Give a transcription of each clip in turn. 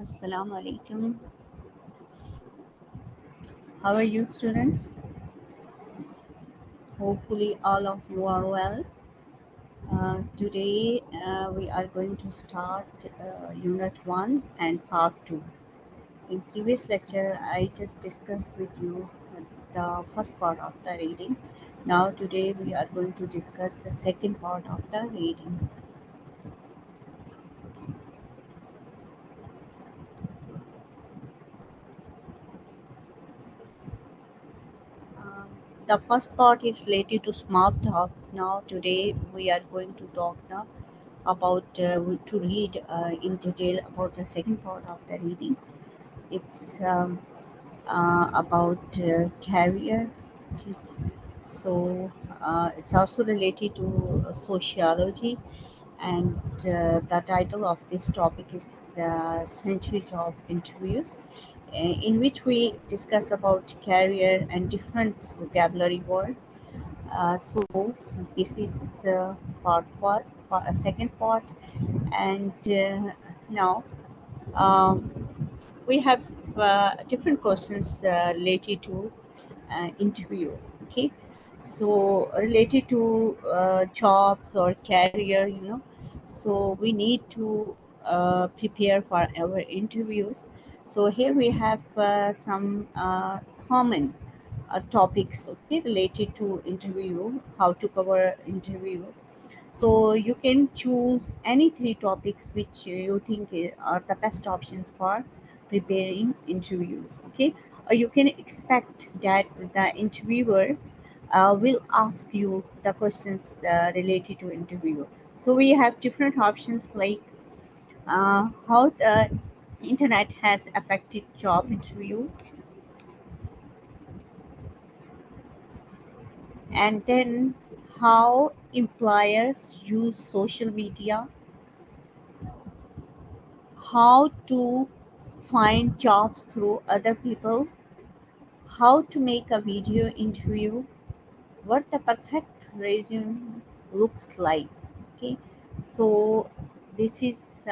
Assalamu alaikum. How are you, students? Hopefully, all of you are well. Today, we are going to start Unit 1 and Part 2. In previous lecture, I just discussed with you the first part of the reading. Now, today, we are going to discuss the second part of the reading. Um, the first part is related to small talk. Now, today, we are going to talk about to read in detail about the second part of the reading. It's about career. Okay. So it's also related to sociology, and the title of this topic is the century job interviews, in which we discuss about career and different vocabulary word. So this is second part, and now um, we have different questions related to interview. Okay, so related to jobs or career, so we need to prepare for our interviews. So here we have some common topics, okay, related to interview, how to cover interview. So you can choose any three topics which you think are the best options for preparing interview. Okay, or you can expect that the interviewer will ask you the questions related to interview. So we have different options like how the internet has affected job interview, and then how employers use social media, how to find jobs through other people, how to make a video interview, what the perfect resume looks like. Okay, so this is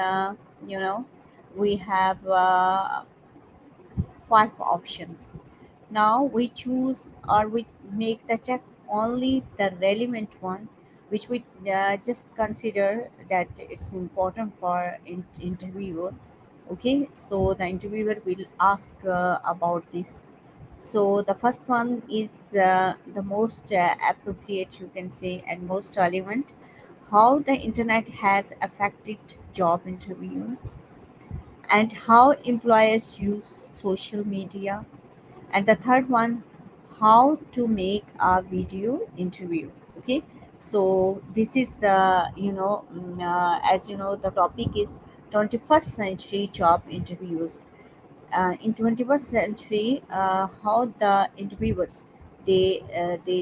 we have five options. Now we choose or we make the check only the relevant one, which we just consider that it's important for interviewer. Okay, so the interviewer will ask about this. So the first one is the most appropriate, you can say, and most relevant. How the internet has affected job interview, and how employers use social media. And the third one, how to make a video interview. Okay, so this is the as you know, the topic is 21st century job interviews. In 21st century, how the interviewers, they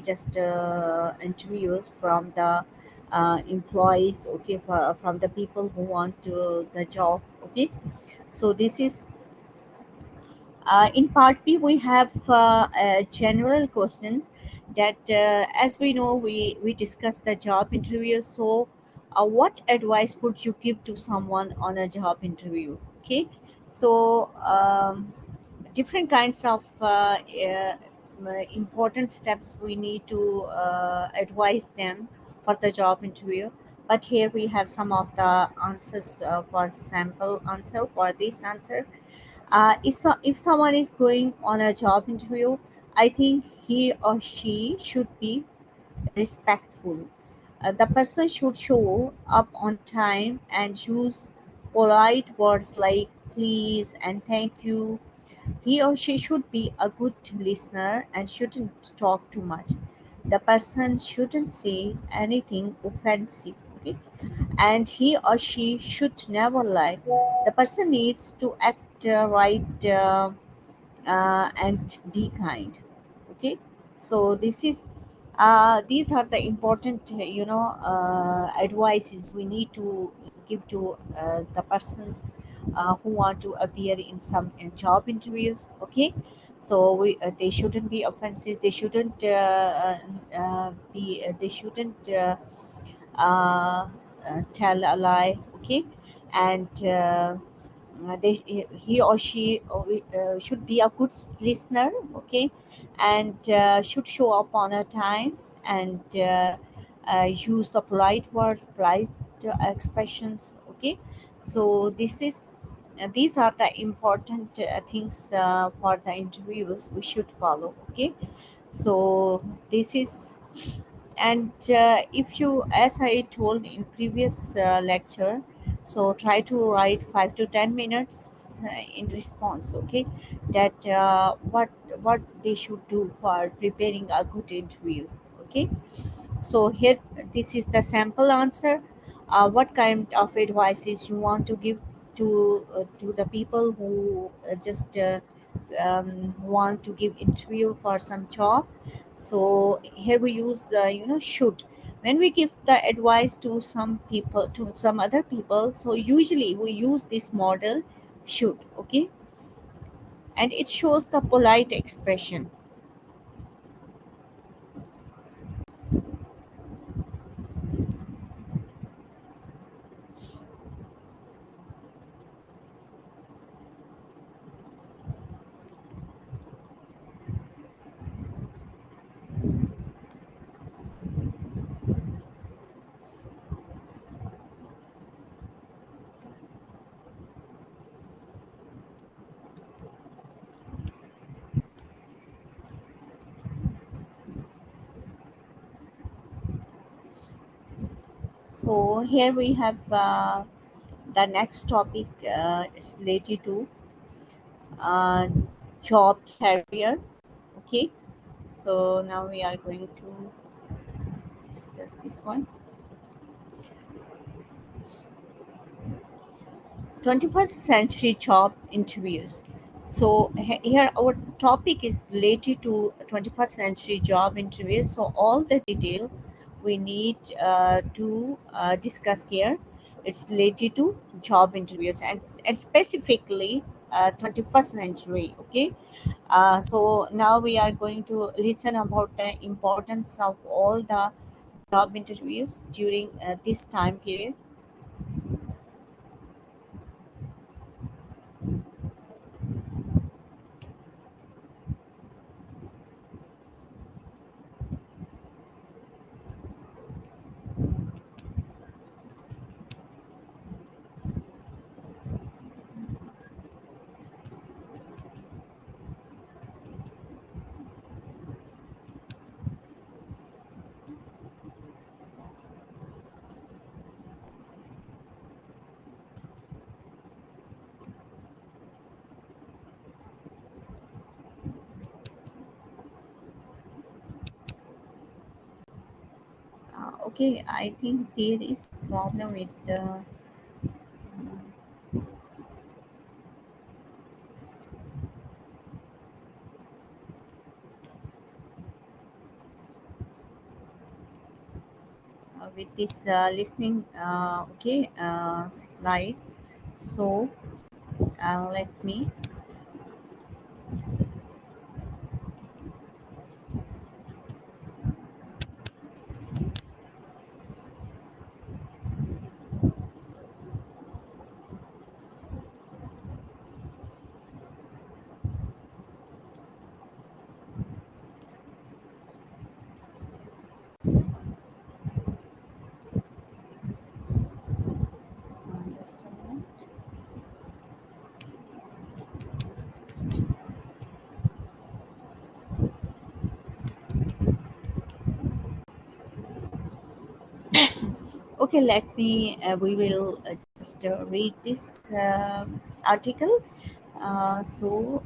just interviews from the employees, okay, from the people who want to the job. Okay, so this is in part B. We have general questions that, as we know, we discussed the job interview. So, what advice would you give to someone on a job interview? Okay, so different kinds of important steps we need to advise them for the job interview. But here we have some of the answers for sample answer for this answer. If someone is going on a job interview, I think he or she should be respectful. The person should show up on time and use polite words like please and thank you. He or she should be a good listener and shouldn't talk too much. The person shouldn't say anything offensive. Okay, and he or she should never lie. The person needs to act right and be kind. Okay, so this is these are the important advices we need to give to the persons who want to appear in some job interviews. Okay, so they shouldn't be offensive, they shouldn't be they shouldn't tell a lie. Okay, and he or she should be a good listener, okay, and should show up on a time, and use the polite words, polite expressions, okay. So these are the important things for the interviews we should follow, okay. So this is, and if you, as I told in previous lecture, so try to write 5 to 10 minutes in response, okay, that what they should do for preparing a good interview, okay. So here, this is the sample answer. What kind of advices you want to give to the people who just want to give interview for some job? So here we use the should. When we give the advice to some people, to some other people, so usually we use this model should, okay, and it shows the polite expression. So here we have the next topic is related to uh, job career, okay. So now we are going to discuss this one. 21st century job interviews. So here our topic is related to 21st century job interviews. So all the detail we need to discuss here, it's related to job interviews, and specifically 21st century, okay. So now we are going to listen about the importance of all the job interviews during this time period. Okay, I think there is problem with this listening, okay, slide. So let me. Just a minute. Okay, let me. We will just read this article. So.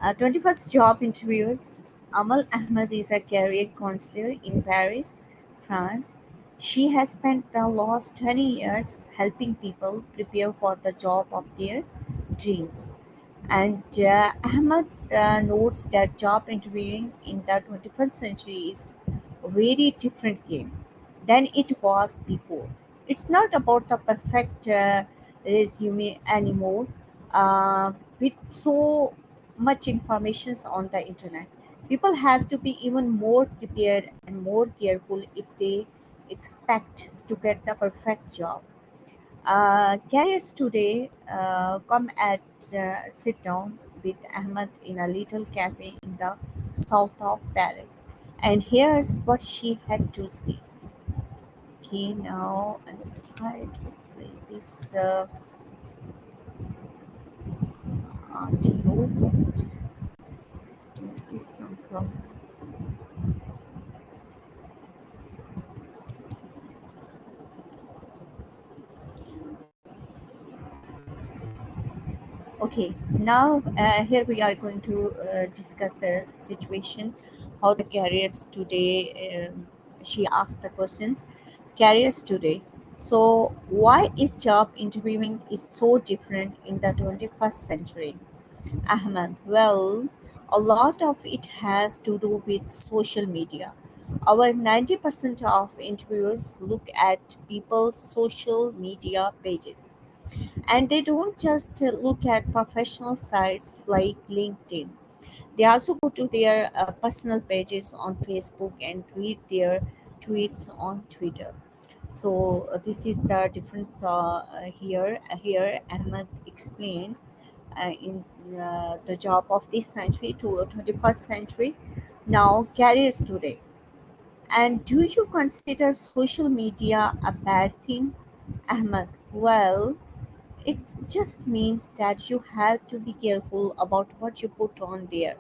21st job interviews. Amal Ahmed is a career counselor in Paris, France. She has spent the last 20 years helping people prepare for the job of their dreams. And Ahmed notes that job interviewing in the 21st century is a very different game than it was before. It's not about the perfect resume anymore. With so much information on the internet, people have to be even more prepared and more careful if they expect to get the perfect job. Careers today come at sit down with Ahmed in a little cafe in the south of Paris, and here's what she had to say. Okay, now I will try to play this audio, but there is some problem. Okay, now here we are going to discuss the situation, how the careers today. She asked the questions, careers today. So, why is job interviewing is so different in the 21st century? Ahmed, well, a lot of it has to do with social media. Our 90% of interviewers look at people's social media pages, and they don't just look at professional sites like LinkedIn. They also go to their personal pages on Facebook and read their tweets on Twitter. So this is the difference here. Here, Ahmed explained in the job of this century to 21st century. Now, careers today. And do you consider social media a bad thing, Ahmed? Well, it just means that you have to be careful about what you put on there.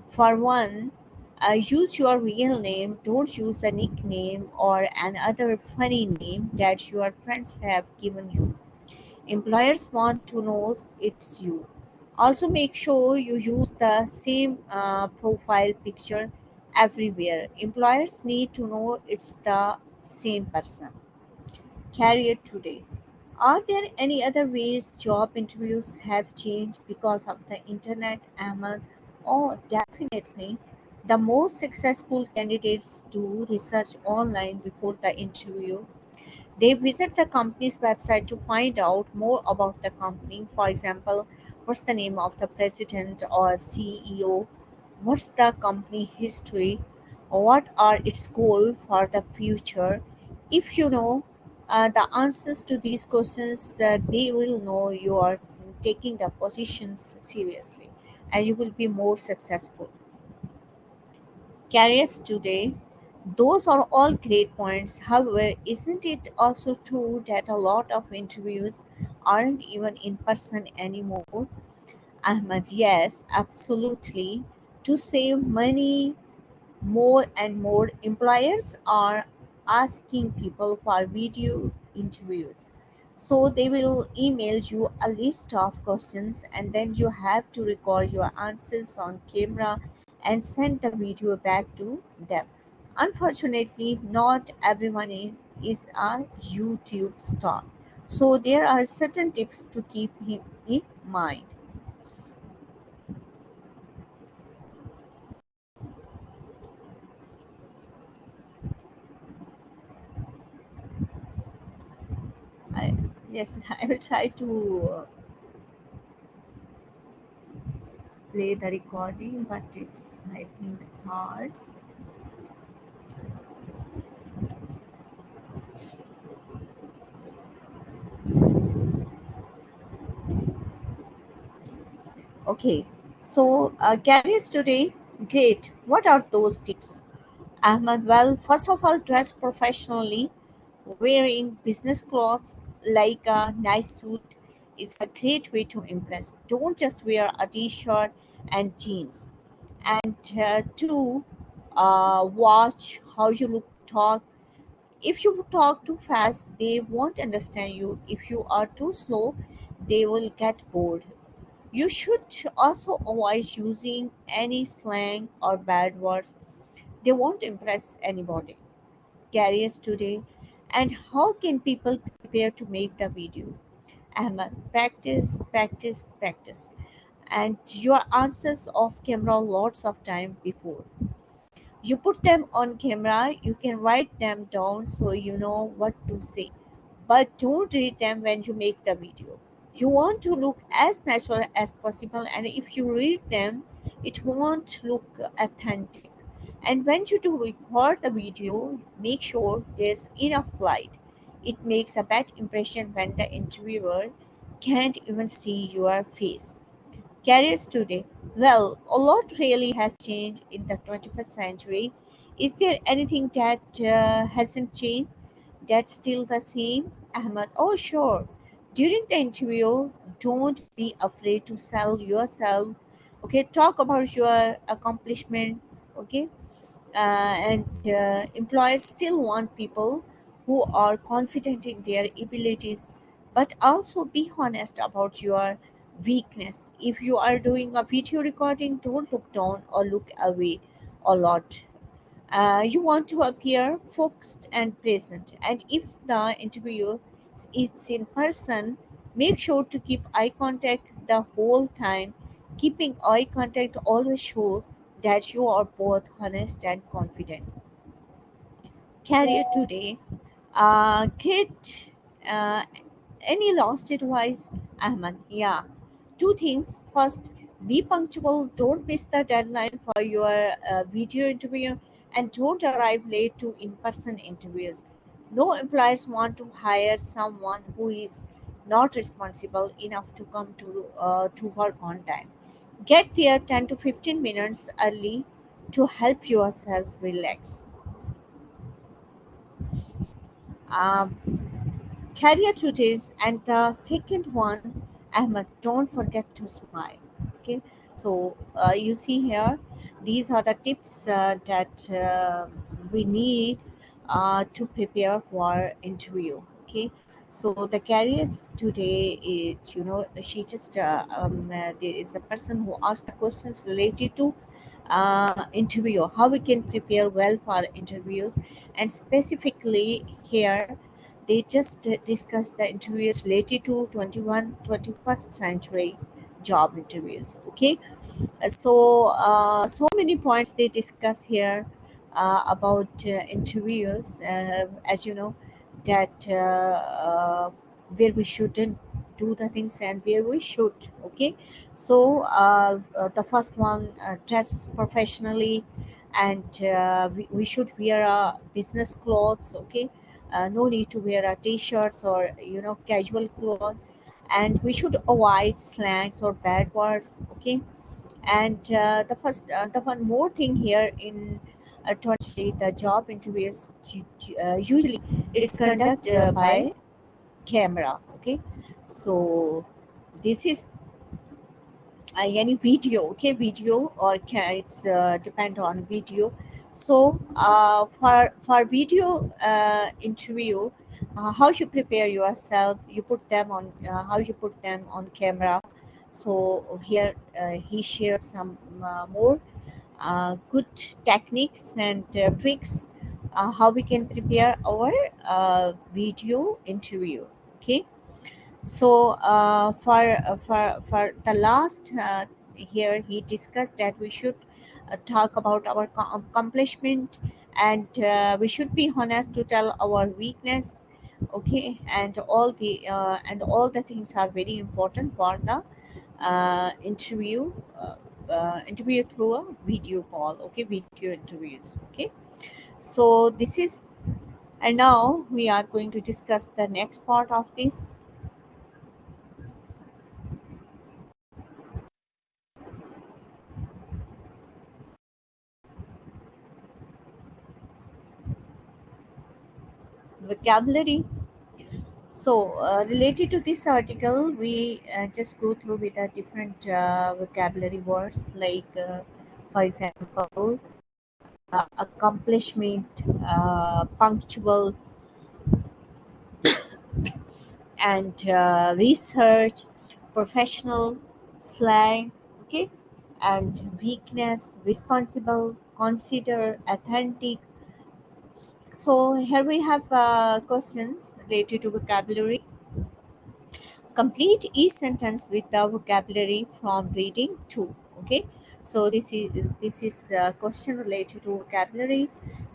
For one, use your real name, don't use a nickname or another funny name that your friends have given you. Employers want to know it's you. Also, make sure you use the same profile picture everywhere. Employers need to know it's the same person. Career today. Are there any other ways job interviews have changed because of the internet, Ahmed? Oh, definitely. The most successful candidates do research online before the interview. They visit the company's website to find out more about the company. For example, what's the name of the president or CEO? What's the company history? What are its goals for the future? If you know the answers to these questions, they will know you are taking the positions seriously and you will be more successful. Careers today, those are all great points. However, isn't it also true that a lot of interviews aren't even in person anymore? Ahmed, yes, absolutely. To save money, more and more employers are asking people for video interviews. So they will email you a list of questions and then you have to record your answers on camera and send the video back to them. Unfortunately, not everyone is a YouTube star. So there are certain tips to keep in mind. I, yes, I will try to play the recording, but it's I think hard. Okay, so careers today, great. What are those tips, Ahmed? Well, first of all, dress professionally. Wearing business clothes like a nice suit is a great way to impress. Don't just wear a t-shirt and jeans. And two, watch how you look, talk. If you talk too fast, they won't understand you. If you are too slow, they will get bored. You should also avoid using any slang or bad words. They won't impress anybody. Careers today. And how can people prepare to make the video? Ahmed, practice, practice, practice. And your answers off camera lots of time before. You put them on camera, you can write them down so you know what to say. But don't read them when you make the video. You want to look as natural as possible, and if you read them, it won't look authentic. And when you do record the video, make sure there's enough light. It makes a bad impression when the interviewer can't even see your face. Careers today. Well, a lot really has changed in the 21st century. Is there anything that hasn't changed? That's still the same? Ahmed, oh sure. During the interview, don't be afraid to sell yourself. Okay, talk about your accomplishments. Okay, and employers still want people who are confident in their abilities, but also be honest about your weakness. If you are doing a video recording, don't look down or look away a lot. You want to appear focused and present, and if the interview is in person, make sure to keep eye contact the whole time. Keeping eye contact always shows that you are both honest and confident. Career today. Get any last advice, Ahmed? Yeah. Two things. First, be punctual. Don't miss the deadline for your video interview, and don't arrive late to in-person interviews. No employers want to hire someone who is not responsible enough to come to work on time. Get there 10 to 15 minutes early to help yourself relax. Um, Career duties, and the second one, Ahmed, don't forget to smile. Okay, so you see here, these are the tips that we need to prepare for interview. Okay, so the careers today is, she just there is a person who asked the questions related to interview, how we can prepare well for interviews, and specifically here they just discussed the interviews related to 21st century job interviews. Okay, so many points they discuss here about interviews, as you know, that where we shouldn't do the things and where we should. Okay, so the first one, dress professionally, and we should wear business clothes. Okay, no need to wear t-shirts or casual clothes, and we should avoid slangs or bad words. Okay, and the one more thing here in 20, the job interviews usually it is conducted by camera. Okay, so this is any video. Okay, video or it's depend on video. So for video interview, how you prepare yourself, you put them on how you put them on camera. So here he shared some more good techniques and tricks how we can prepare our video interview. Okay, so for the last here, he discussed that we should talk about our accomplishment, and we should be honest to tell our weakness. Okay, and all the things are very important for the interview through a video call. Okay, video interviews. Okay, so this is, and now we are going to discuss the next part of this vocabulary. So, related to this article, we just go through with a different vocabulary words like, for example, accomplishment, punctual, and research, professional, slang, okay, and weakness, responsible, consider, authentic. So, here we have questions related to vocabulary. Complete each sentence with the vocabulary from reading to. Okay, so this is the question related to vocabulary,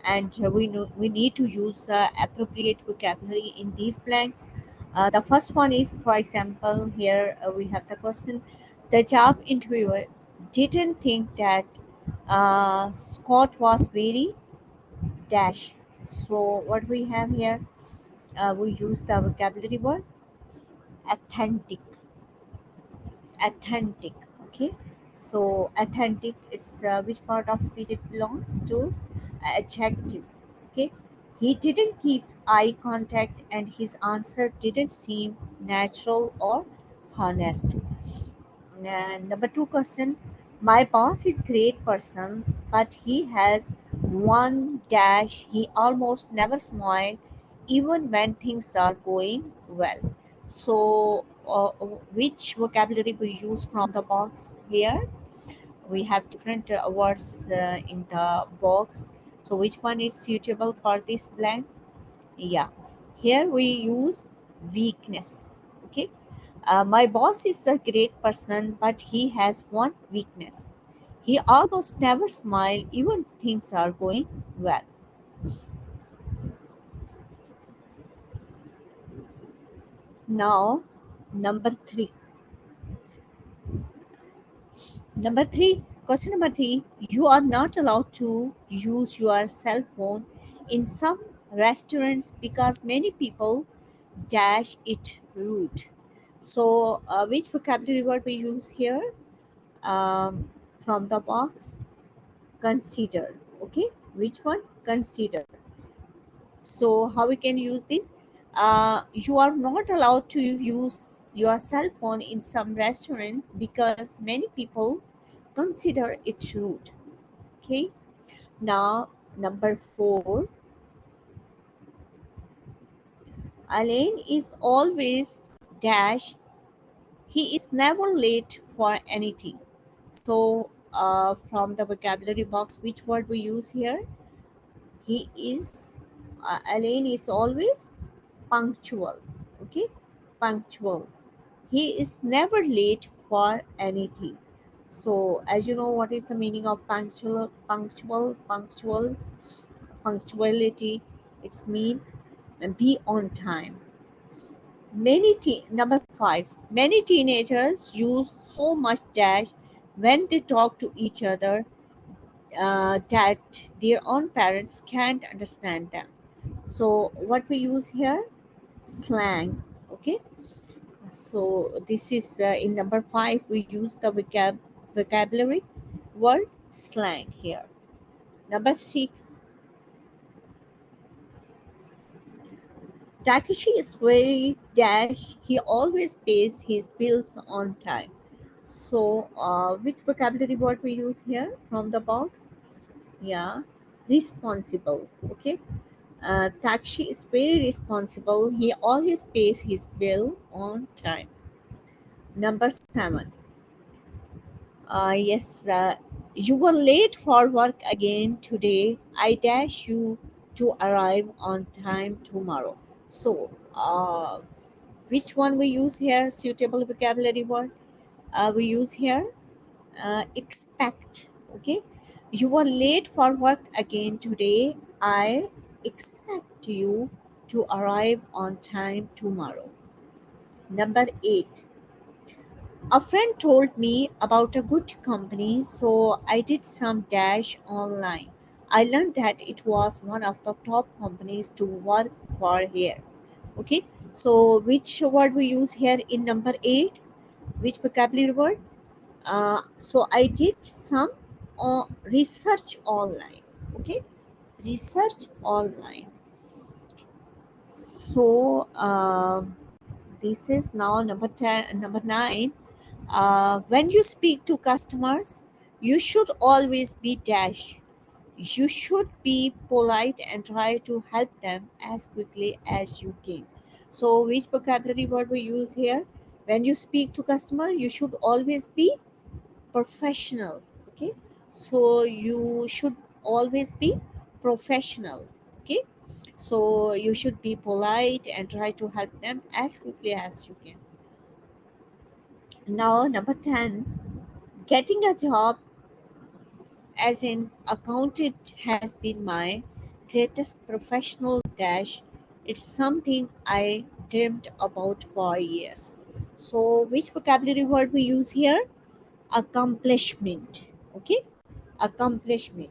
and we know we need to use appropriate vocabulary in these blanks. The first one is, for example, here we have the question: the job interviewer didn't think that Scott was very dash. So what we have here, we use the vocabulary word authentic. Authentic. Okay. So authentic. It's which part of speech it belongs to? Adjective. Okay. He didn't keep eye contact, and his answer didn't seem natural or honest. And number two question, my boss is great person, but he has one dash. He almost never smile, even when things are going well. So, which vocabulary we use from the box here? We have different words in the box. So, which one is suitable for this blank? Yeah, here we use weakness. Okay, my boss is a great person, but he has one weakness. He almost never smiles, even things are going well. Now, number three. Question number three, you are not allowed to use your cell phone in some restaurants because many people dash it rude. So, which vocabulary word we use here? From the box, consider. Okay, which one? Consider. So how we can use this? You are not allowed to use your cell phone in some restaurant because many people consider it rude. Okay, now number four, Alain is always dash. He is never late for anything. So from the vocabulary box, which word we use here? He is Alain is always punctual. Okay, punctual. He is never late for anything. So as you know, what is the meaning of punctuality? It's mean be on time. Number five, many teenagers use so much dash when they talk to each other that their own parents can't understand them. So what we use here? Slang. Okay. So this is in number five. We use the vocabulary word slang here. Number six. Takeshi is very dash. He always pays his bills on time. So which vocabulary word we use here from the box? Yeah, responsible. Okay. Takeshi is very responsible. He always pays his bill on time. Number seven. Yes, you were late for work again today. I dash you to arrive on time tomorrow. So, which one we use here? Suitable vocabulary word we use here? Expect. Okay, you were late for work again today. I expect you to arrive on time tomorrow. Number eight. A friend told me about a good company, so I did some dash online. I learned that it was one of the top companies to work for here. Okay, so which word we use here in number eight? Which vocabulary word? So I did some research online. Okay, research online. So this is now number 10, number 9. When you speak to customers, you should always be dash. You should be polite and try to help them as quickly as you can. So, which vocabulary word we use here? When you speak to customer, you should always be professional. Okay, so you should always be professional. Okay, so you should be polite and try to help them as quickly as you can. Now, number 10. Getting a job as an accountant has been my greatest professional dash. It's something I dreamed about for years. So, which vocabulary word we use here? Accomplishment. Okay, accomplishment.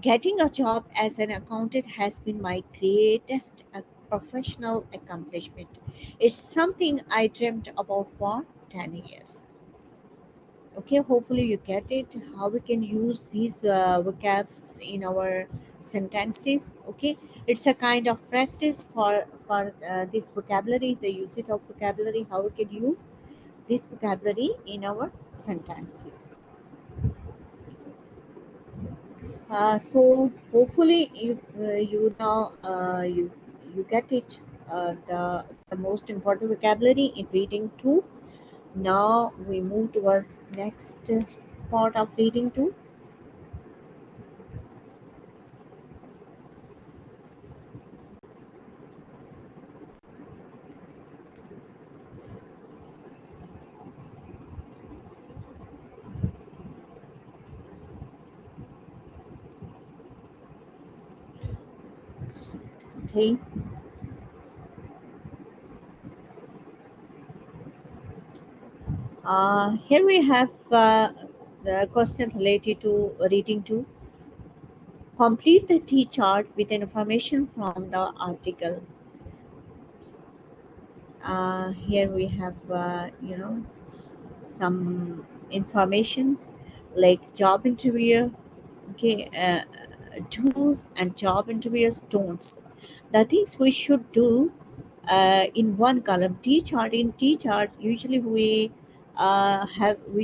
Getting a job as an accountant has been my greatest professional accomplishment. It's something I dreamt about for 10 years. Okay, hopefully you get it. How we can use these vocabs in our sentences. Okay, it's a kind of practice for this vocabulary, the usage of vocabulary, how we can use this vocabulary in our sentences. So hopefully you get it. The most important vocabulary in reading two. Now we move to our next part of reading two. Okay. Here we have the question related to reading two. Complete the T chart with information from the article. Here we have some informations like job interview. Okay, do's and job interviewers don'ts. The things we should do in one column. T chart. In T chart, usually we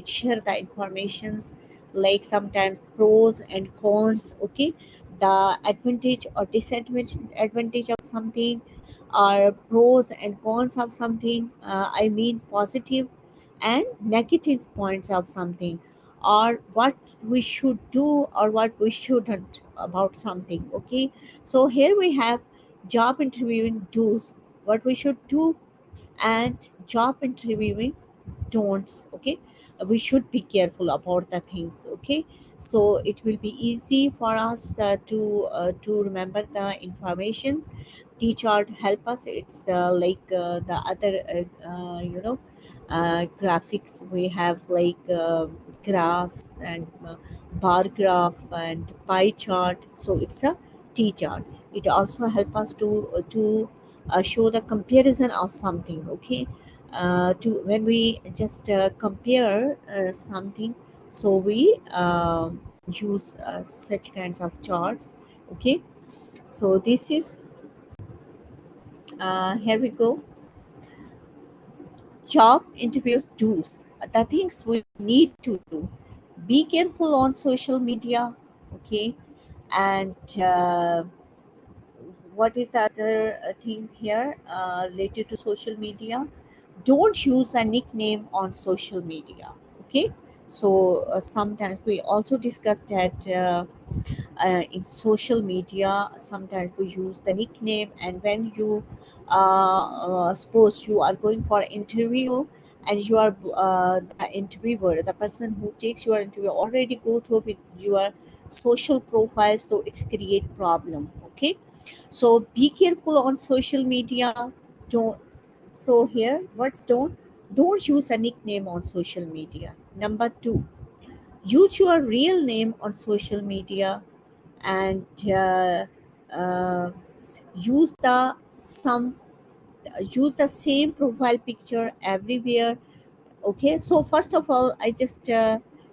share the informations like sometimes pros and cons. Okay, the advantage or disadvantage of something, or pros and cons of something. I mean positive and negative points of something, or what we should do or what we shouldn't about something. Okay, so here we have job interviewing do's, what we should do, and job interviewing don'ts. Okay, we should be careful about the things. Okay, so it will be easy for us to remember the informations. T-chart help us. It's like the other graphics we have, like graphs and bar graph and pie chart. So it's a T-chart. It also help us to show the comparison of something. Okay, to when we just compare something, so we use such kinds of charts. Okay, so this is here we go. Job interviews do's, the things we need to do. Be careful on social media. Okay, and what is the other thing here related to social media? Don't use a nickname on social media. Okay, so sometimes we also discussed that in social media sometimes we use the nickname, and when you suppose you are going for interview, and you are the interviewer, the person who takes your interview already go through with your social profile, so it's create problem. Okay, so be careful on social media. Don't. So here, what's don't use a nickname on social media. Number two, use your real name on social media, and uh, use the some use the same profile picture everywhere. Okay, so first of all, I just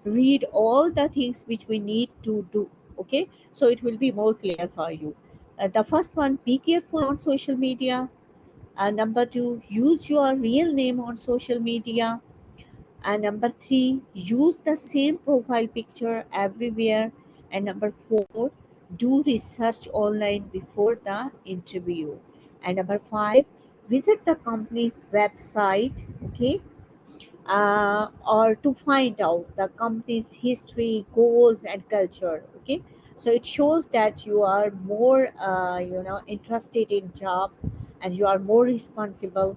read all the things which we need to do. Okay, so it will be more clear for you. The first one, be careful on social media. Number two, use your real name on social media. And number three, use the same profile picture everywhere. And number four, do research online before the interview. And number five, visit the company's website. Okay, or to find out the company's history, goals, and culture. Okay, so it shows that you are more interested in job, and you are more responsible.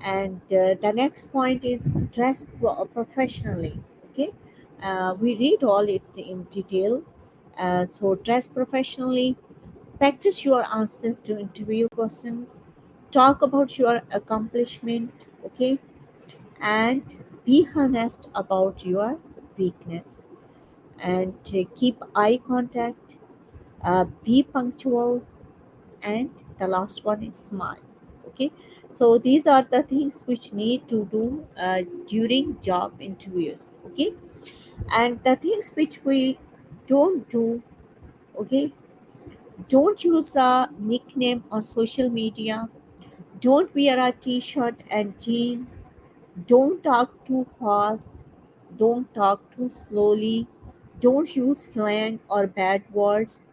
And the next point is dress professionally. Okay, we read all it in detail. So dress professionally, practice your answer to interview questions, talk about your accomplishment. Okay, and be honest about your weakness. and keep eye contact, be punctual, and the last one is smile. Okay, so these are the things which need to do during job interviews. Okay, and the things which we don't do. Okay, don't use a nickname on social media. Don't wear a t-shirt and jeans. Don't talk too fast. Don't talk too slowly. Don't use slang or bad words.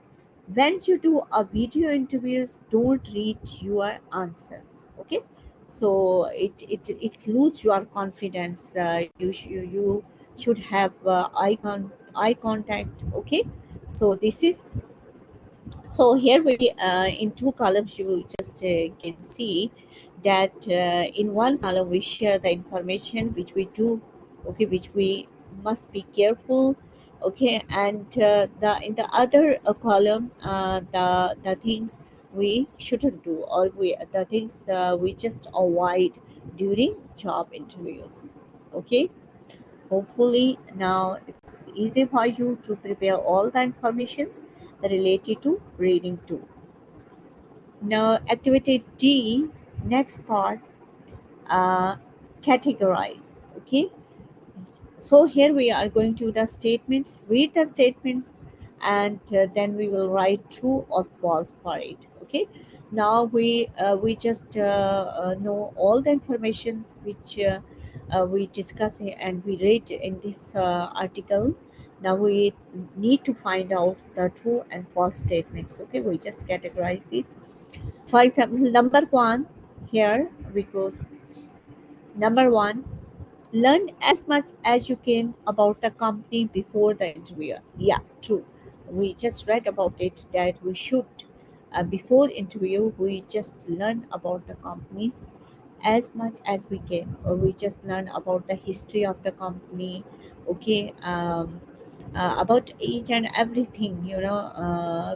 When you do a video interviews, don't read your answers. Okay, so it lose your confidence. You should have eye contact. Okay, so this is, so here we in two columns you just can see that in one column we share the information which we do, okay, which we must be careful, okay, and the in the other column the things we shouldn't do, or we the things we just avoid during job interviews. Okay, hopefully now it's easy for you to prepare all the informations related to reading too. Now activity D, next part, uh, categorize. Okay, so here we are going to the statements, read the statements, and then we will write true or false for it. Okay, now we just know all the informations which we discuss and we read in this article. Now we need to find out the true and false statements. Okay, we just categorize these. For example, number one, here we go. Number one, learn as much as you can about the company before the interview. Yeah, true. We just read about it that we should, before interview, we just learn about the companies as much as we can, or we just learn about the history of the company. Okay, about each and everything,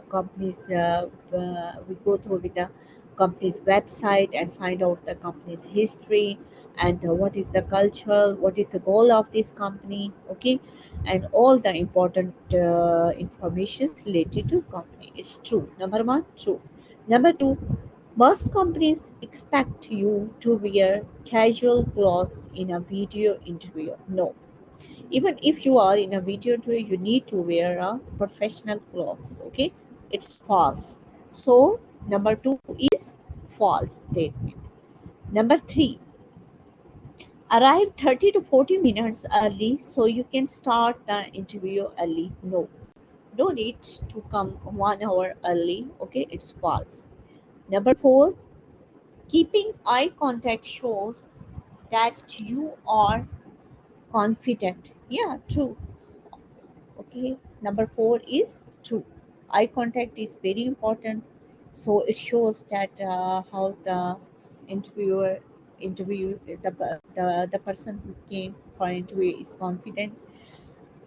companies, we go through with the company's website and find out the company's history, and what is the culture, what is the goal of this company. Okay, and all the important information related to company. It's true. Number one, true. Number two, most companies expect you to wear casual clothes in a video interview. No. Even if you are in a video interview, you need to wear a professional clothes. Okay? It's false. So, number two is false statement. Number three, arrive 30 to 40 minutes early so you can start the interview early. No. No need to come 1 hour early. Okay? It's false. Number four, keeping eye contact shows that you are confident. Yeah, true. Okay, number four is true. Eye contact is very important, so it shows that how the interviewer the person who came for an interview is confident.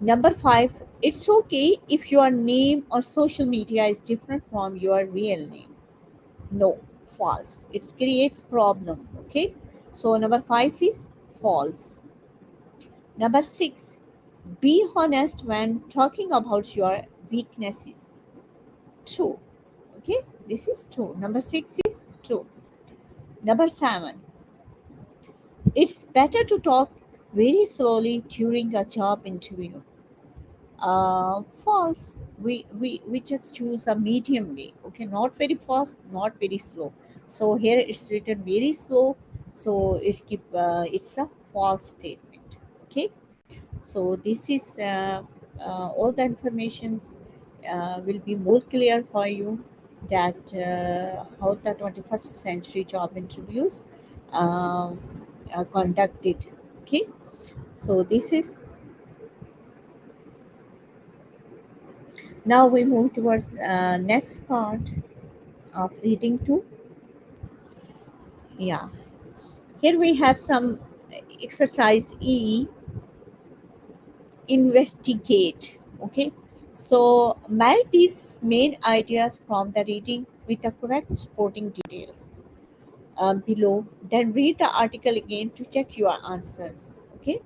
Number five, it's okay if your name or social media is different from your real name. No, false. It creates problem. Okay, so number five is false. Number six, be honest when talking about your weaknesses. True. Okay, this is true. Number six is true. Number seven, it's better to talk very slowly during a job interview. False. We just choose a medium way. Okay, not very fast, not very slow. So here it's written very slow. So it's a false statement. Okay. So this is all the informations will be more clear for you that how the 21st century job interviews uh, are conducted. Okay, so this is, now we move towards next part of reading two. Yeah, here we have some exercise E, investigate. Okay, so match these main ideas from the reading with the correct supporting details below, then read the article again to check your answers. Okay,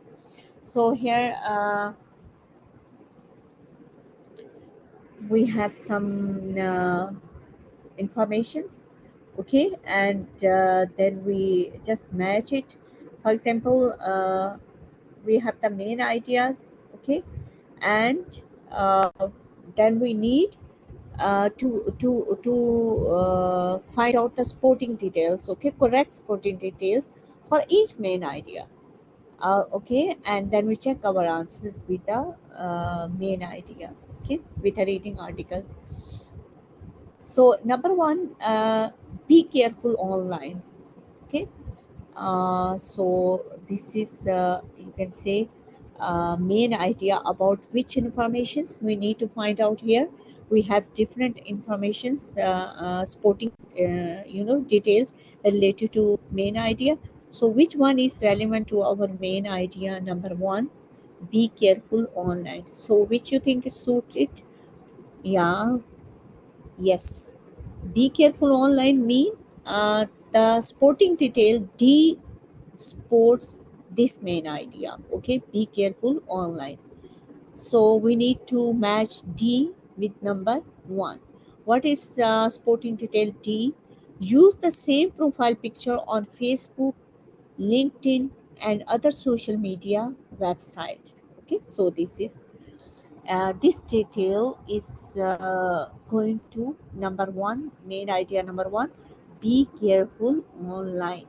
so here we have some informations, okay, and then we just match it. For example, we have the main ideas, okay, and then we need to find out the sporting details, okay, correct sporting details for each main idea, okay, and then we check our answers with the main idea, okay, with a reading article. So number one, be careful online, okay. So this is you can say main idea about which informations we need to find out here. We have different informations, sporting details related to main idea. So which one is relevant to our main idea? Number one, be careful online. So which you think suit it? Yeah, yes. Be careful online mean the sporting detail D sports this main idea, okay. Be careful online, so we need to match D with number one. What is sporting detail D? Use the same profile picture on Facebook, LinkedIn and other social media websites, okay. So this is this detail is going to number one, main idea number one, be careful online.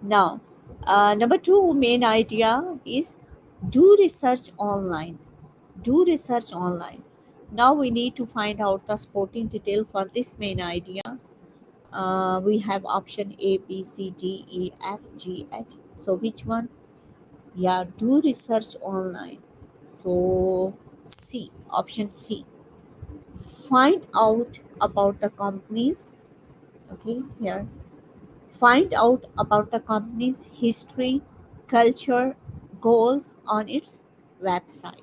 Now, number two main idea is do research online. Do research online. Now we need to find out the sporting detail for this main idea. We have option A, B, C, D, E, F, G, H. So which one? Yeah, do research online. So C, option C. Find out about the companies. Okay, here. Find out about the company's history, culture, goals on its website.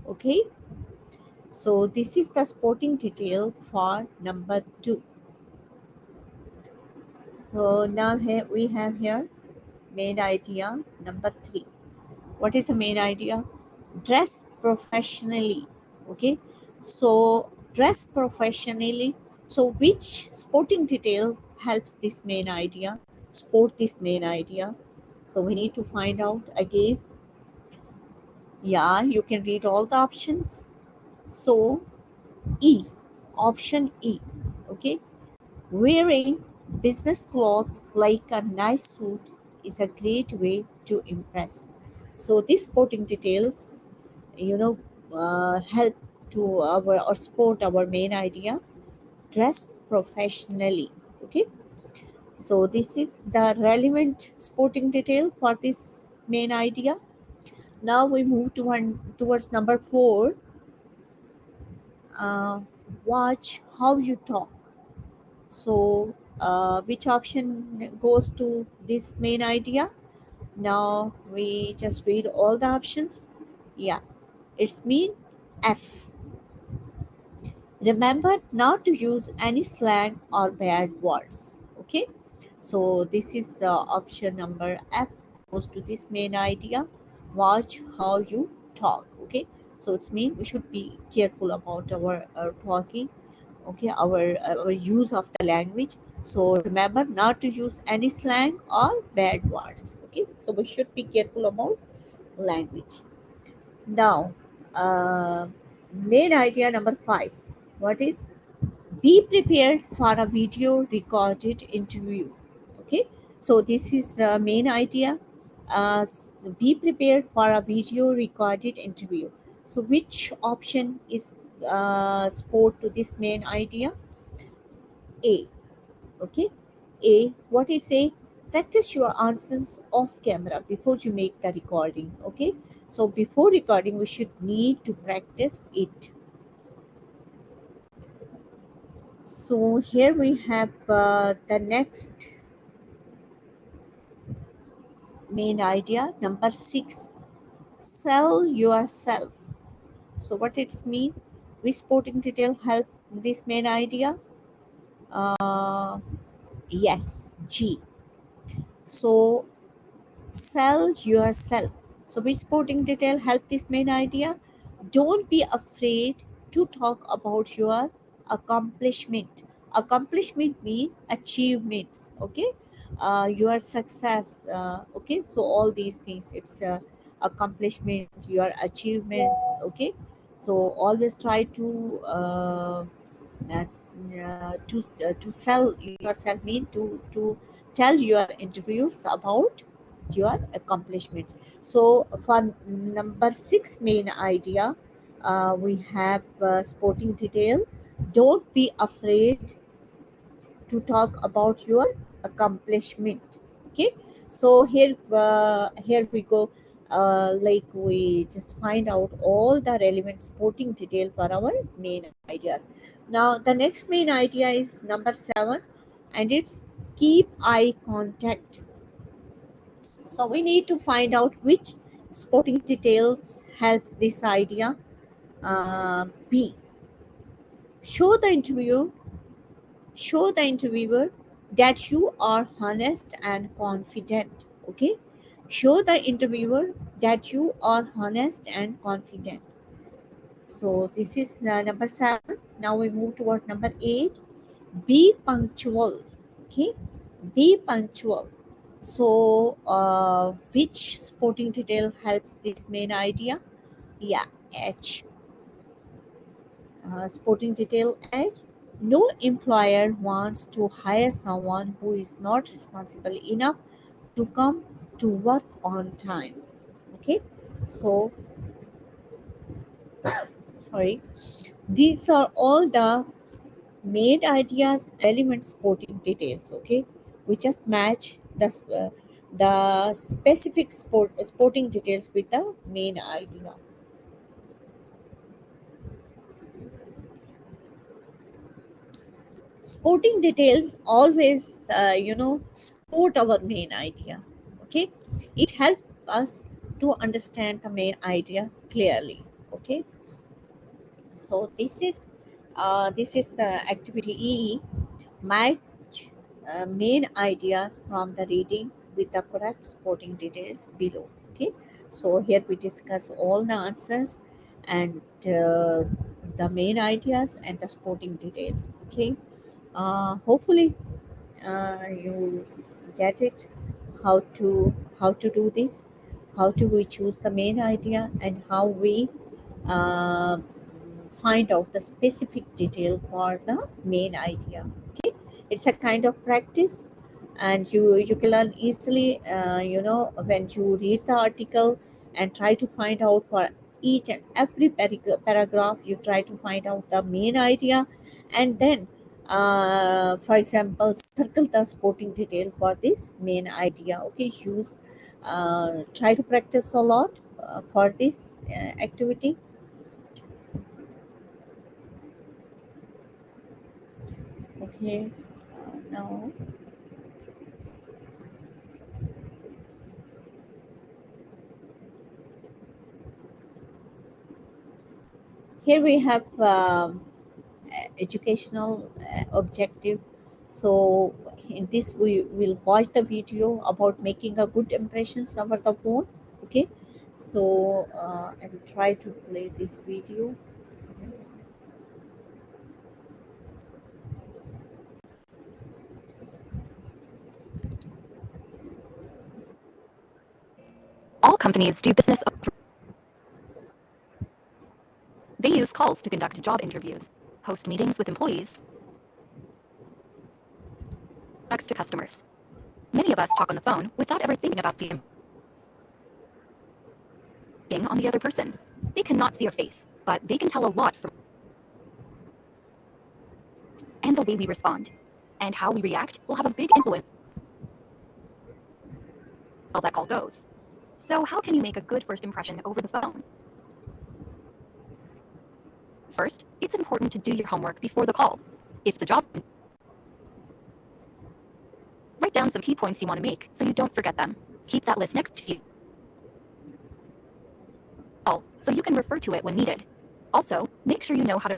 Okay, so this is the sporting detail for number two. So now here we have here main idea number three. What is the main idea? Dress professionally. Okay, so dress professionally. So which sporting detail helps this main idea? Sport this main idea. So we need to find out again. Yeah, you can read all the options. So E, option E. Okay, wearing business clothes like a nice suit is a great way to impress. So these sporting details, you know, help to our or support our main idea, dress professionally, okay. So this is the relevant sporting detail for this main idea. Now we move to towards number four, uh, watch how you talk. So which option goes to this main idea? Now we just read all the options. Yeah, it's mean F. Remember not to use any slang or bad words. Okay, so this is option number F goes to this main idea. Watch how you talk. Okay, so it's mean we should be careful about our talking. Okay, our use of the language. So remember not to use any slang or bad words. Okay, so we should be careful about language. Now, main idea number five. What is be prepared for a video recorded interview, okay. So this is main idea, be prepared for a video recorded interview. So which option is support to this main idea? A, okay. A, what is A? Practice your answers off camera before you make the recording, okay. So before recording we should need to practice it. So here we have the next main idea number six, sell yourself. So what it's mean? Which sporting detail help this main idea? Yes, G. So sell yourself. So which sporting detail help this main idea? Don't be afraid to talk about your accomplishment. Accomplishment means achievements, okay? Your success, okay? So all these things, it's accomplishment, your achievements, okay? So always try uh, to sell yourself, mean to tell your interviews about your accomplishments. So for number 6 main idea, we have sporting detail. Don't be afraid to talk about your accomplishment, okay? So here we go, like we just find out all the relevant sporting detail for our main ideas. Now the next main idea is number 7, and it's keep eye contact. So we need to find out which sporting details help this idea. B, show the interviewer that you are honest and confident, okay? Show the interviewer that you are honest and confident. So this is number 7. Now we move toward number 8. Be punctual, okay? Be punctual. So which sporting detail helps this main idea? Yeah, H. Sporting detail H. No employer wants to hire someone who is not responsible enough to come to work on time, okay? So sorry, these are all the main ideas, elements, sporting details, okay? We just match the specific sporting details with the main idea. Sporting details always support our main idea, okay? It helps us to understand the main idea clearly, okay? So this is the activity E. Match main ideas from the reading with the correct supporting details below, okay? So here we discuss all the answers and the main ideas and the supporting detail, okay? Hopefully you get it, how to do this, how to we choose the main idea, and how we uh, find out the specific detail for the main idea, okay? It's a kind of practice, and you can learn easily, when you read the article and try to find out for each and every paragraph, you try to find out the main idea, and then for example, circle the sporting detail for this main idea, okay? Use try to practice a lot for this activity. Okay, now here we have educational objective. So in this we will watch the video about making a good impressions over the phone, okay? So I will try to play this video. All companies do business. They use calls to conduct job interviews, host meetings with employees, next to customers. Many of us talk on the phone without ever thinking about the thing on the other person. They cannot see your face, but they can tell a lot from and the way we respond. And how we react will have a big influence on how that call goes. So how can you make a good first impression over the phone? First, it's important to do your homework before the call. If it's a job, write down some key points you want to make so you don't forget them. Keep that list next to you so you can refer to it when needed. Also, make sure you know how to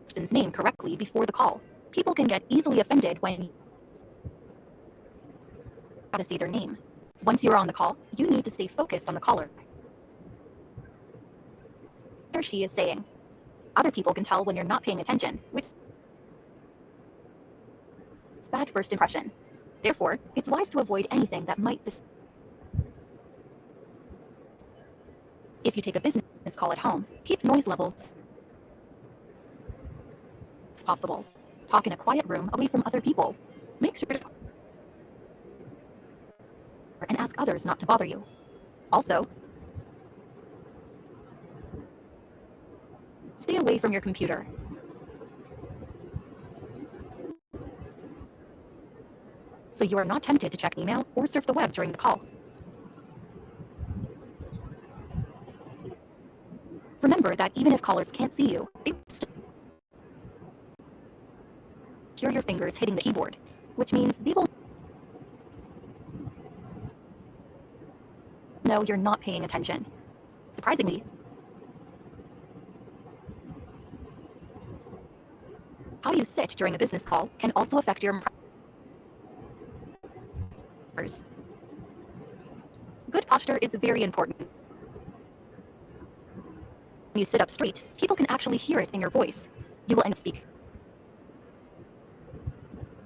person's name correctly before the call. People can get easily offended when you how to say their name. Once you're on the call, you need to stay focused on the caller. or she is saying. Other people can tell when you're not paying attention, which is a bad first impression. Therefore, it's wise to avoid anything that might If you take a business call at home, keep noise levels as possible. Talk in a quiet room away from other people. Make sure to and ask others not to bother you. Also, stay away from your computer. So you are not tempted to check email or surf the web during the call. Remember that even if callers can't see you, they still hear your fingers hitting the keyboard, which means they will know you're not paying attention. Surprisingly, how you sit during a business call can also affect your impressions. Good posture is very important. When you sit up straight, people can actually hear it in your voice. You will end up speaking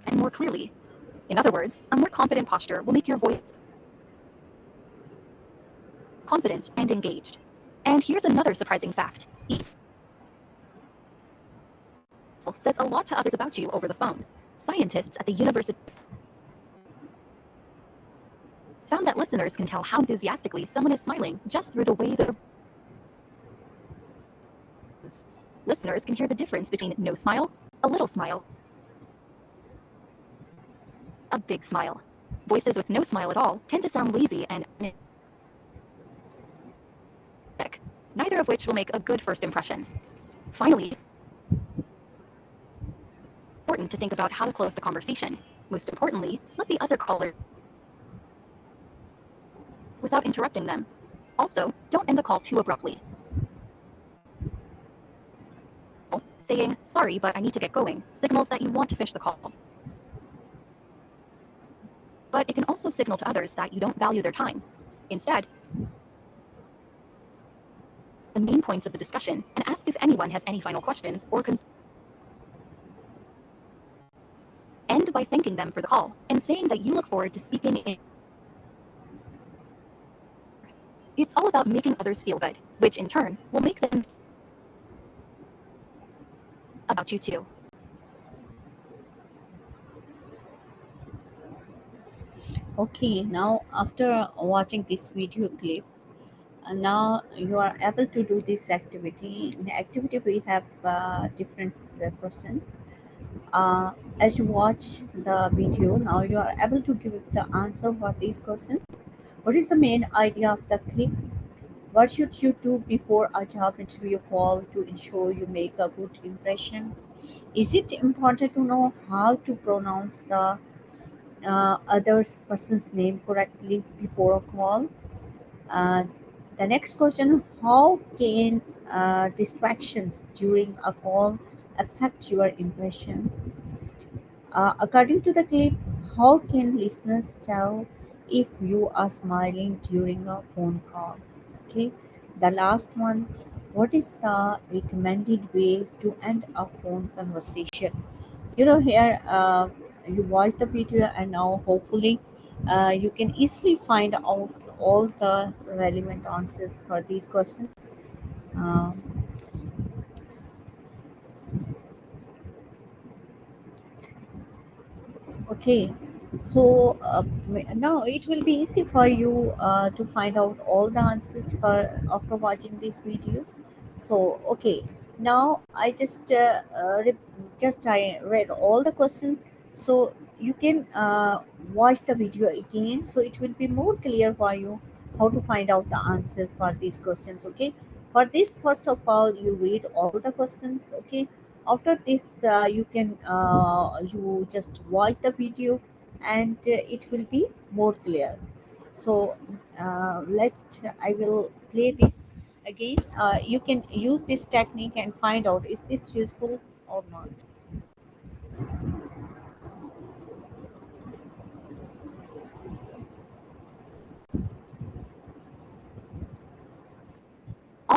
and more clearly. In other words, a more confident posture will make your voice confident and engaged. And here's another surprising fact. Says a lot to others about you over the phone. Scientists at the university found that listeners can tell how enthusiastically someone is smiling just through the way their listeners can hear the difference between no smile, a little smile, a big smile. Voices with no smile at all tend to sound lazy and sick, neither of which will make a good first impression. Finally, important to think about how to close the conversation. Most importantly, let the other caller without interrupting them. Also, don't end the call too abruptly. Saying, sorry, but I need to get going, signals that you want to finish the call. But it can also signal to others that you don't value their time. Instead, the main points of the discussion and ask if anyone has any final questions or concerns. End by thanking them for the call and saying that you look forward to speaking in. It's all about making others feel good, which in turn will make them about you too. Okay, now after watching this video clip, now you are able to do this activity. In the activity, we have different questions. As you watch the video, now you are able to give the answer for these questions. What is the main idea of the clip? What should you do before a job interview call to ensure you make a good impression? Is it important to know how to pronounce the other person's name correctly before a call? Uh, the next question, how can distractions during a call affect your impression? According to the clip, how can listeners tell if you are smiling during a phone call? Okay. The last one, what is the recommended way to end a phone conversation? Here you watch the video, and now hopefully you can easily find out all the relevant answers for these questions. Um, Okay, so now it will be easy for you to find out all the answers for after watching this video. So okay, now I just I read all the questions, so you can watch the video again. So it will be more clear for you how to find out the answer for these questions. Okay, for this, first of all, you read all the questions. Okay, after this you just watch the video, and it will be more clear. So let I will play this again. You can use this technique and find out is this useful or not.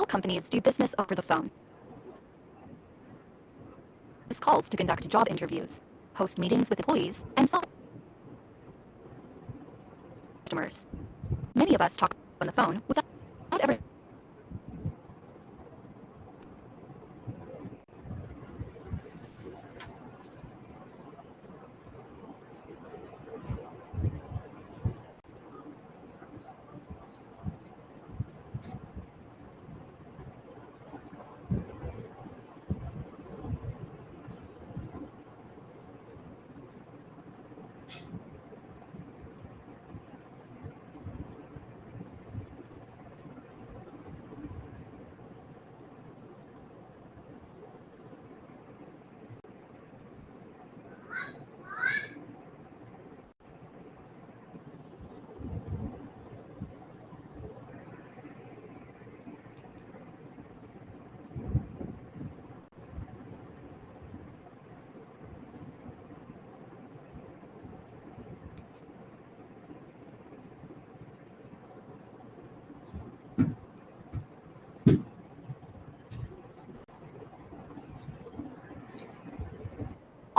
companies do business over the phone. Use calls to conduct job interviews, host meetings with employees, and solve customers. Many of us talk on the phone without ever.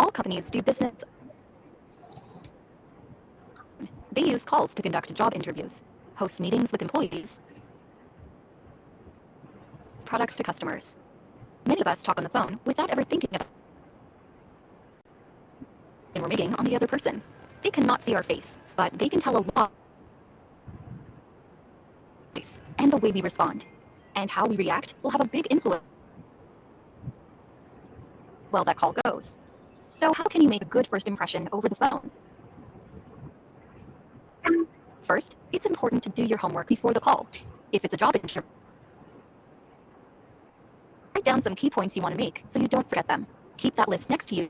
All companies do business. They use calls to conduct job interviews, host meetings with employees, products to customers. Many of us talk on the phone without ever thinking about we're making on the other person. They cannot see our face, but they can tell a lot and the way we respond. And how we react will have a big influence. Well, that call goes. So how can you make a good first impression over the phone? First, it's important to do your homework before the call. If it's a job interview, write down some key points you want to make so you don't forget them. Keep that list next to you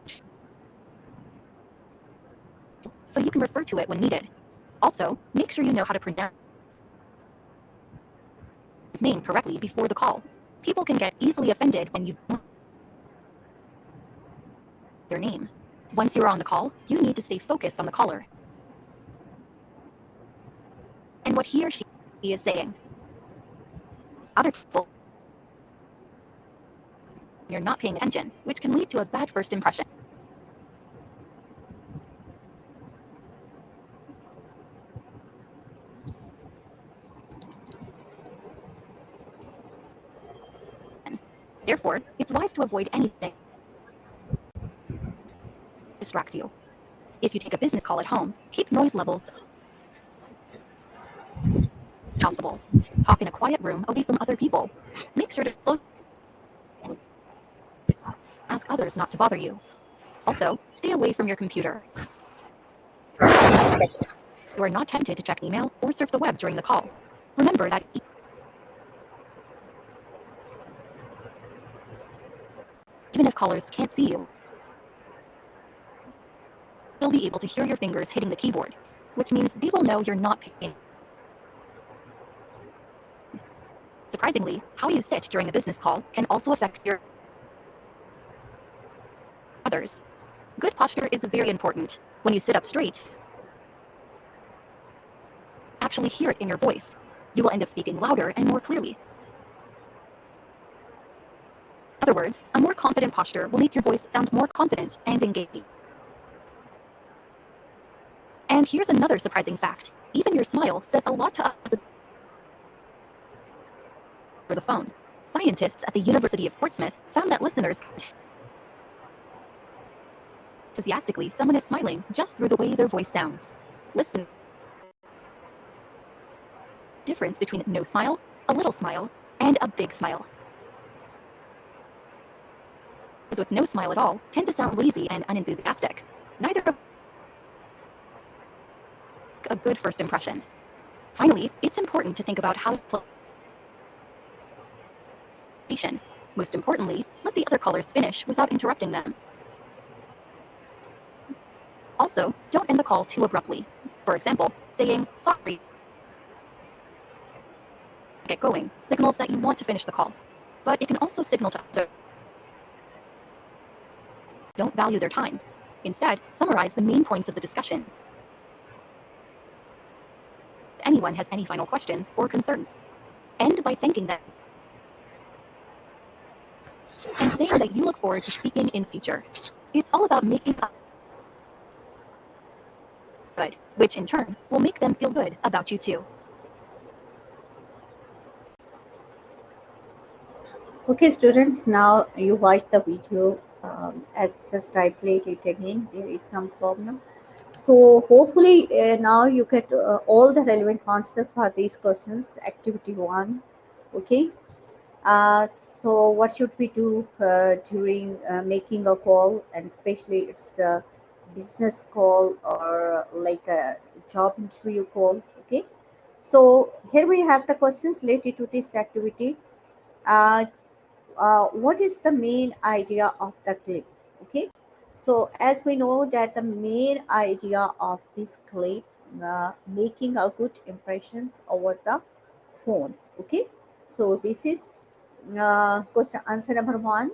so you can refer to it when needed. Also, make sure you know how to pronounce his name correctly before the call. People can get easily offended when you don't know their name. Once you're on the call, you need to stay focused on the caller and what he or she is saying. Other people, you're not paying attention, which can lead to a bad first impression. Therefore, it's wise to avoid anything distract you. If you take a business call at home, keep noise levels possible. Talk in a quiet room away from other people. Make sure to close. Ask others not to bother you. Also, stay away from your computer. You are not tempted to check email or surf the web during the call. Remember that even if callers can't see you, they'll be able to hear your fingers hitting the keyboard, which means they will know you're not paying. Surprisingly, how you sit during a business call can also affect your others. Good posture is very important. When you sit up straight, actually hear it in your voice. You will end up speaking louder and more clearly. In other words, a more confident posture will make your voice sound more confident and engaging. And here's another surprising fact. Even your smile says a lot to us over the phone. Scientists at the University of Portsmouth found that listeners enthusiastically someone is smiling just through the way their voice sounds. Listen. Difference between no smile, a little smile, and a big smile. Those with no smile at all tend to sound lazy and unenthusiastic. Neither of a good first impression. Finally, it's important to think about how to play. Most importantly, let the other callers finish without interrupting them. Also, don't end the call too abruptly. For example, saying, "Sorry, get going," signals that you want to finish the call. But it can also signal to others don't value their time. Instead, summarize the main points of the discussion. If anyone has any final questions or concerns, end by thanking them and saying that you look forward to speaking in future. It's all about making up good, which in turn will make them feel good about you too. Okay, students, now you watch the video. As just I played it again, there is some problem. So hopefully now you get all the relevant answers for these questions. Activity 1. Okay. So what should we do during making a call, and especially it's a business call or like a job interview call? Okay. So here we have the questions related to this activity. Uh, what is the main idea of the clip? Okay, so as we know that the main idea of this clip, making a good impressions over the phone. Okay, so this is question answer number 1.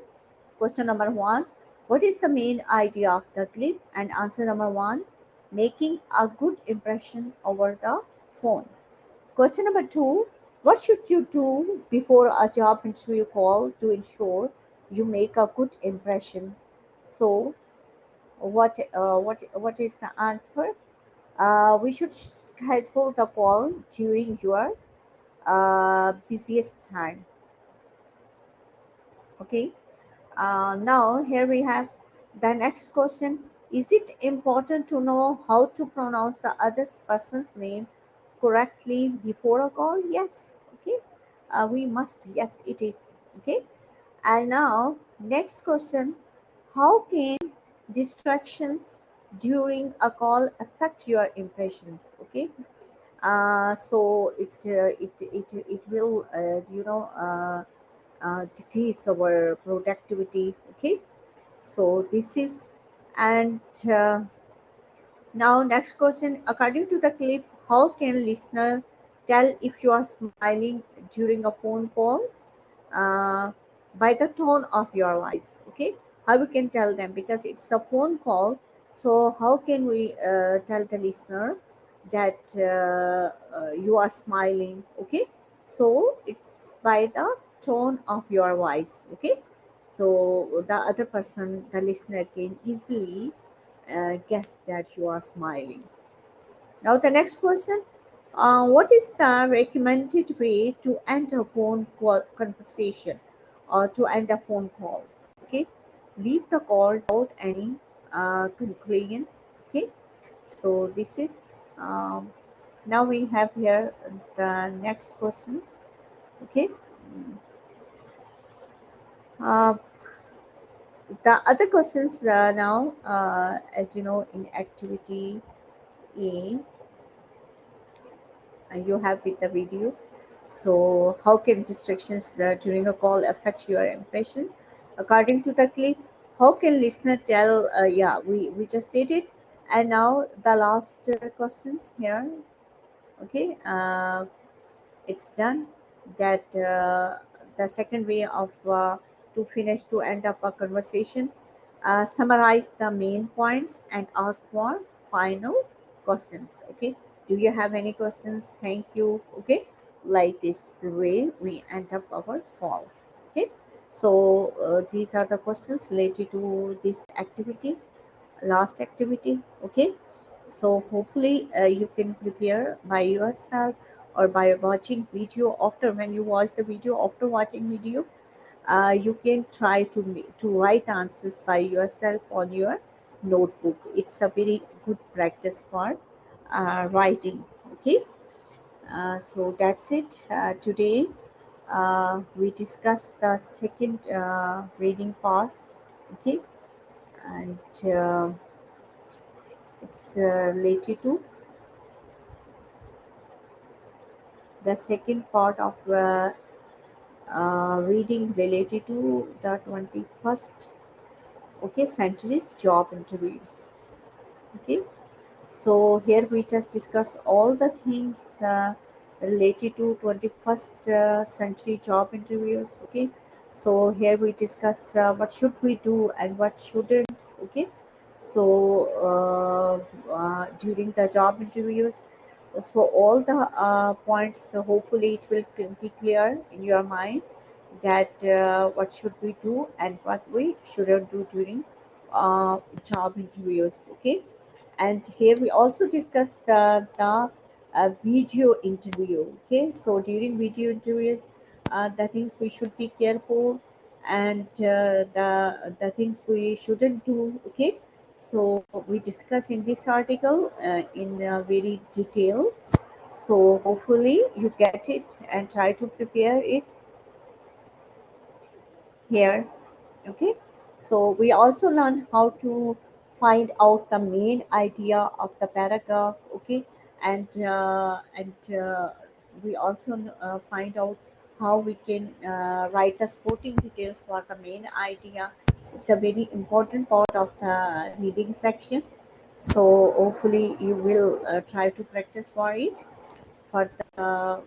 Question number 1, what is the main idea of the clip? And answer number 1, making a good impression over the phone. Question number 2, what should you do before a job interview call to ensure you make a good impression? So, what is the answer? We should schedule the call during your busiest time. Okay. Now here we have the next question. Is it important to know how to pronounce the other person's name correctly before a call? Yes. Okay. We must. Yes, it is. Okay. And now next question. How can distractions during a call affect your impressions? Okay. So it will decrease our productivity. Okay, so this is, and now next question, according to the clip, how can listener tell if you are smiling during a phone call? uh, by the tone of your voice. Okay, how we can tell them, because it's a phone call, so how can we tell the listener that you are smiling? Okay, so it's by the tone of your voice. Okay, so the other person, the listener, can easily guess that you are smiling. Now the next question, what is the recommended way to end a phone call conversation or to end a phone call? Okay, leave the call without any conclusion. Okay, so this is, um, now we have here the next question. Okay, uh, the other questions now, as you know, in activity A, you have with the video. So how can distractions during a call affect your impressions? According to the clip, how can listener tell? Yeah, we just did it. And now the last questions here. Okay, it's done. That the second way of to finish, to end up a conversation, summarize the main points and ask for final questions. Okay, do you have any questions? Thank you. Okay, like this way we end up our call. Okay, so these are the questions related to this activity, last activity. Okay, so hopefully you can prepare by yourself or by watching video. After, when you watch the video, after watching video, you can try to write answers by yourself on your notebook. It's a very good practice for writing. Okay, so that's it. Today we discussed the second reading part. Okay, and it's related to the second part of reading related to the 21st, okay, century's job interviews. Okay, so here we just discuss all the things related to 21st century job interviews. Okay, so here we discuss what should we do and what shouldn't. Okay, so during the job interviews, so all the points, so hopefully it will be clear in your mind that what should we do and what we shouldn't do during job interviews. Okay, and here we also discuss the video interview. Okay, so during video interviews, the things we should be careful, and the things we shouldn't do. Okay, so we discuss in this article in very detail. So hopefully you get it and try to prepare it here. Okay, so we also learn how to find out the main idea of the paragraph. Okay, and we also find out how we can write the supporting details for the main idea. It's a very important part of the reading section, so hopefully you will try to practice for it for the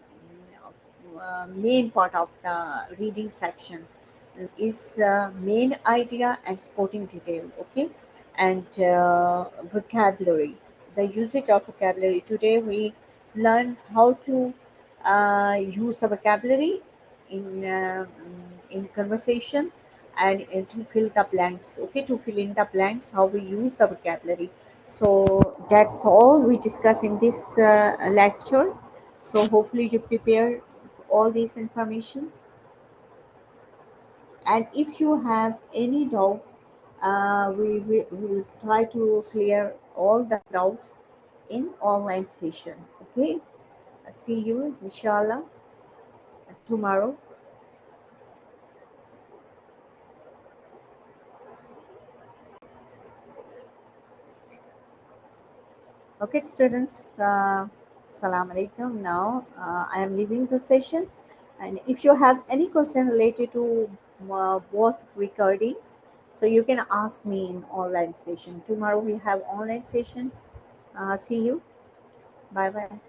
main part of the reading section is main idea and supporting detail. Okay, and vocabulary, the usage of vocabulary. Today we learn how to use the vocabulary in conversation, and to fill the blanks. Okay, to fill in the blanks, how we use the vocabulary. So that's all we discuss in this lecture. So hopefully you prepare all these informations, and if you have any doubts, we will try to clear all the doubts in online session. Okay, see you inshallah tomorrow. Okay, students, salam alaikum. Now I am leaving the session, and if you have any question related to both recordings, so you can ask me in online session. Tomorrow we have online session. See you. Bye bye.